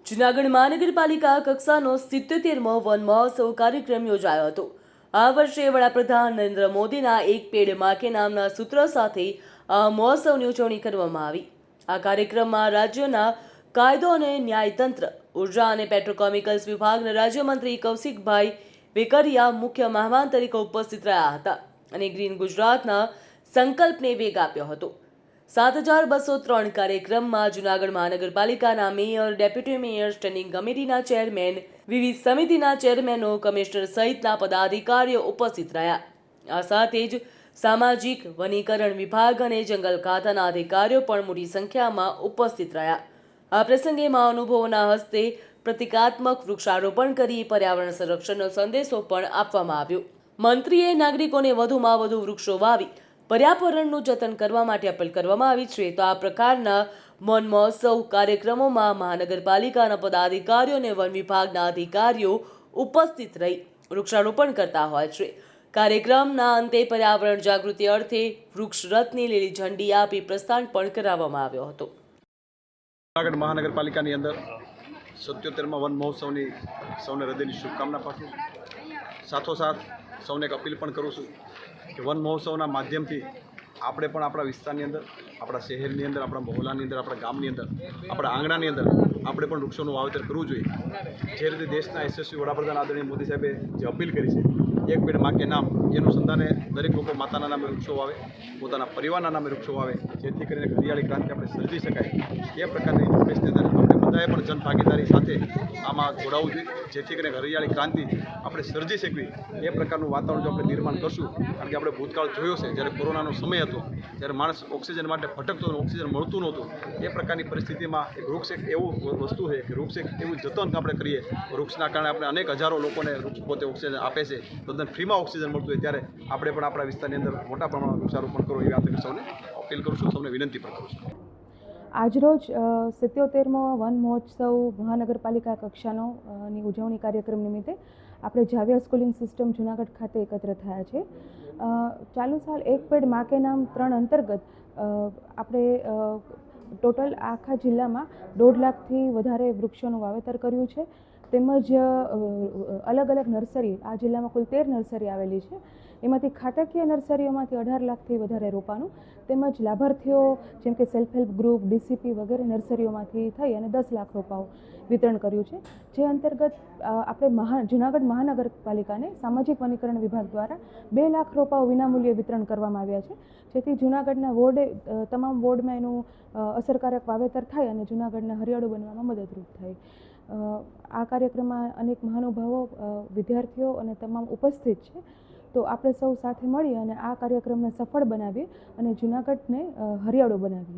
જૂનાગઢ મહાનગરપાલિકા કક્ષાનો 77મો વન મહોત્સવ કાર્યક્રમ યોજાયો હતો। આ વર્ષે વડાપ્રધાન નરેન્દ્ર મોદીના એક પેડ માં કે નામના સૂત્ર સાથે આ મહોત્સવની ઉજવણી કરવામાં આવી। આ કાર્યક્રમમાં રાજ્યના કાયદો અને ન્યાયતંત્ર, ઉર્જા અને પેટ્રોકેમિકલ્સ વિભાગના રાજ્યમંત્રી કૌશિકભાઈ વેકરિયા મુખ્ય મહેમાન તરીકે ઉપસ્થિત રહ્યા હતા અને ગ્રીન ગુજરાતના સંકલ્પને વેગ આપ્યો હતો। 7203 કાર્યક્રમમાં જૂનાગઢ મહાનગરપાલિકાના મેયર, ડેપ્યુટી મેયર, સ્ટેન્ડિંગ કમિટીના ચેરમેન, વિવિધ સમિતિના ચેરમેનો, કમિશનર સહિતના પદાધિકારીઓ ઉપસ્થિત રહ્યા। આ સાથે જ સામાજિક, વનીકરણ વિભાગ અને જંગલ ખાતાના અધિકારીઓ પણ મોટી સંખ્યામાં ઉપસ્થિત રહ્યા। આ પ્રસંગે મહાનુભાવોના હસ્તે પ્રતિકાત્મક વૃક્ષારોપણ કરી પર્યાવરણ સંરક્ષણનો સંદેશો પણ આપવામાં આવ્યો। મંત્રીએ નાગરિકોને વધુમાં વધુ વૃક્ષો વાવી પર્યાવરણનું જતન કરવા માટે અપીલ કરવામાં આવી છે। તો આ પ્રકારના વન મહોત્સવ કાર્યક્રમોમાં મહાનગરપાલિકાના પદાધિકારીઓ અને વન વિભાગના અધિકારીઓ ઉપસ્થિત રહી વૃક્ષારોપણ કરતા હોય છે। કાર્યક્રમના અંતે પર્યાવરણ જાગૃતિ અર્થે વૃક્ષ રથની લીલી ઝંડી આપી પ્રસ્થાન પણ કરાવવામાં આવ્યો હતો। જૂનાગઢ મહાનગરપાલિકાની અંદર 77મા વન મહોત્સવની સૌને હૃદયની શુભકામના પાઠવું છું। સાથોસાથ સૌને એક અપીલ પણ કરું છું કે વન મહોત્સવના માધ્યમથી આપણે પણ આપણા વિસ્તારની અંદર, આપણા શહેરની અંદર, આપણા મહોલ્લાની અંદર, આપણા ગામની અંદર, આપણા આંગણાની અંદર આપણે પણ વૃક્ષોનું વાવેતર કરવું જોઈએ। જે રીતે દેશના યશસ્વી વડાપ્રધાન આદરણીય મોદી સાહેબે જે અપીલ કરી છે, એક પેડ માં કે નામ, એનું સંધાને દરેક લોકો માતાના નામે વૃક્ષો વાવે, પોતાના પરિવારના નામે વૃક્ષો વાવે, જેથી કરીને હરિયાળી ક્રાંતિ આપણે સર્જી શકાય। એ પ્રકારની ઝુંબેશની અંદર આપણે બધાએ પણ જનભાગીદારી સાથે આમાં જોડાવવું જોઈએ, જેથી કરીને હરિયાળી ક્રાંતિ આપણે સર્જી શકવી। એ પ્રકારનું વાતાવરણ જો આપણે નિર્માણ કરશું, કારણ કે આપણે ભૂતકાળ જોયો છે, જ્યારે કોરોનાનો સમય હતો, જ્યારે માણસ ઓક્સિજન માટે ભટકતો અને ઓક્સિજન મળતું નહોતું, એ પ્રકારની પરિસ્થિતિમાં એક વૃક્ષ એક એવું વસ્તુ છે કે વૃક્ષ એક એવું જતન આપણે કરીએ, વૃક્ષના કારણે આપણે અનેક હજારો લોકોને વૃક્ષ પોતે ઓક્સિજન આપે છે, તદ્દન ફ્રીમાં ઓક્સિજન મળતું હોય, ત્યારે આપણે પણ આપણા વિસ્તારની અંદર મોટા પ્રમાણમાં વૃક્ષારોપણ કરો એવી આપણે સૌને અપીલ કરું છું, સૌને વિનંતી પણ કરું છું। આજરોજ 77મો વન મહોત્સવ મહાનગરપાલિકા કક્ષાનો ની ઉજવણી કાર્યક્રમ નિમિત્તે આપણે જાવિયા સ્કૂલિંગ સિસ્ટમ જૂનાગઢ ખાતે એકત્ર થયા છે। ચાલુ સાલ એક પેડ માં કે નામ 3 અંતર્ગત આપણે ટોટલ આખા જિલ્લામાં 1.5 લાખથી વધારે વૃક્ષોનું વાવેતર કર્યું છે। તેમજ અલગ અલગ નર્સરી, આ જિલ્લામાં કુલ 13 નર્સરી આવેલી છે, એમાંથી ખાતાકીય નર્સરીઓમાંથી 18 લાખથી વધારે રોપાનું, તેમજ લાભાર્થીઓ જેમ કે સેલ્ફ હેલ્પ ગ્રુપ, ડીસીપી વગેરે નર્સરીઓમાંથી થઈ અને 10 લાખ રોપાઓ વિતરણ કર્યું છે। જે અંતર્ગત આપણે જૂનાગઢ મહાનગરપાલિકાને સામાજિક વનીકરણ વિભાગ દ્વારા 2 લાખ રોપાઓ વિનામૂલ્યે વિતરણ કરવામાં આવ્યા છે, જેથી જૂનાગઢના તમામ વોર્ડમાં એનું અસરકારક વાવેતર થાય અને જૂનાગઢને હરિયાળું બનવામાં મદદરૂપ થાય। આ કાર્યક્રમમાં અનેક મહાનુભાવો, વિદ્યાર્થીઓ અને તમામ ઉપસ્થિત છે। તો આપણે સૌ સાથે મળી અને આ કાર્યક્રમને સફળ બનાવીએ અને જૂનાગઢને હરિયાળું બનાવીએ।